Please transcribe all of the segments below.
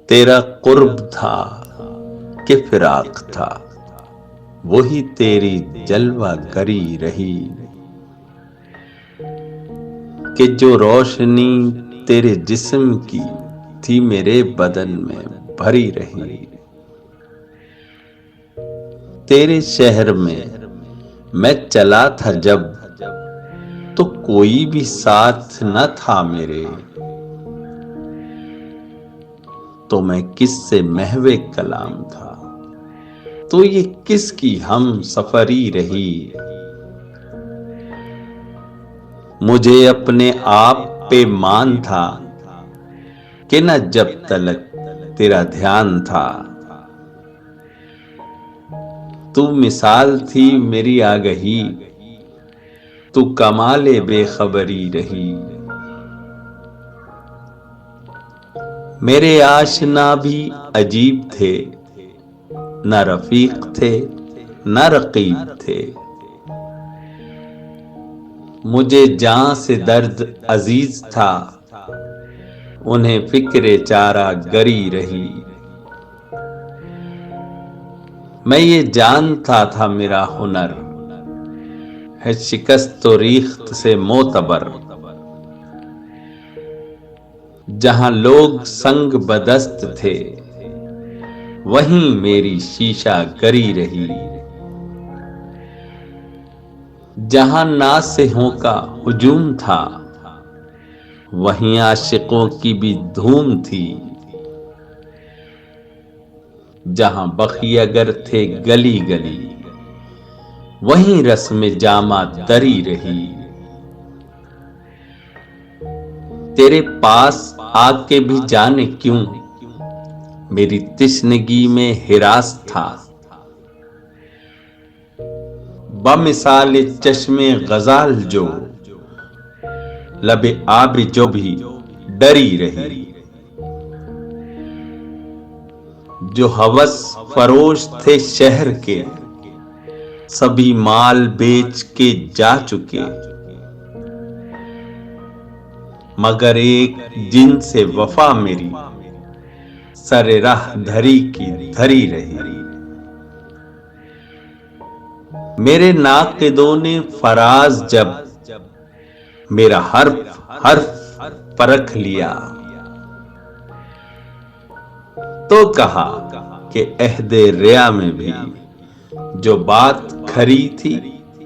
تیرا قرب تھا کہ فراق تھا، وہی تیری جلوہ گری رہی، کہ جو روشنی تیرے جسم کی تھی میرے بدن میں بھری رہی۔ تیرے شہر میں چلا تھا جب، تو کوئی بھی ساتھ نہ تھا میرے، تو میں کس سے محو کلام تھا، تو یہ کس کی ہم سفری رہی۔ مجھے اپنے آپ پہ مان تھا کہ نہ جب تلک تیرا دھیان تھا، تو مثال تھی میری آگہی، تو کمال بے خبری رہی۔ میرے آشنا بھی عجیب تھے، نہ رفیق تھے نہ رقیب تھے، مجھے جاں سے درد عزیز تھا، انہیں فکر چارہ گری رہی۔ میں یہ جانتا تھا میرا ہنر ہے شکست و ریخت سے معتبر، جہاں لوگ سنگ بدست تھے وہیں میری شیشہ گری رہی۔ جہاں ناصحوں کا ہجوم تھا وہیں عاشقوں کی بھی دھوم تھی، جہاں بخی اگر تھے گلی گلی وہیں رسم جامہ دری رہی۔ تیرے پاس آ کے بھی جانے کیوں میری تشنگی میں ہراس تھا، بمثال چشم غزال جو لب آب جو بھی ڈری رہی۔ جو ہوس فروش تھے شہر کے سبھی مال بیچ کے جا چکے، مگر ایک جن سے وفا میری سر راہ دھری کی دھری رہی۔ میرے ناقدوں نے فراز جب میرا حرف حرف پرکھ لیا، تو کہا کہ عہد ریا میں بھی جو بات کھری تھی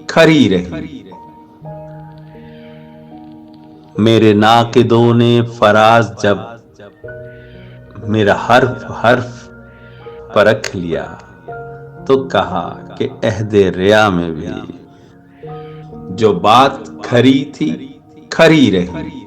کھری رہی۔ میرے ناقدوں نے فراز جب میرا حرف حرف پرکھ لیا، تو کہا کہ عہد ریا میں بھی جو بات کھری تھی کھری رہی۔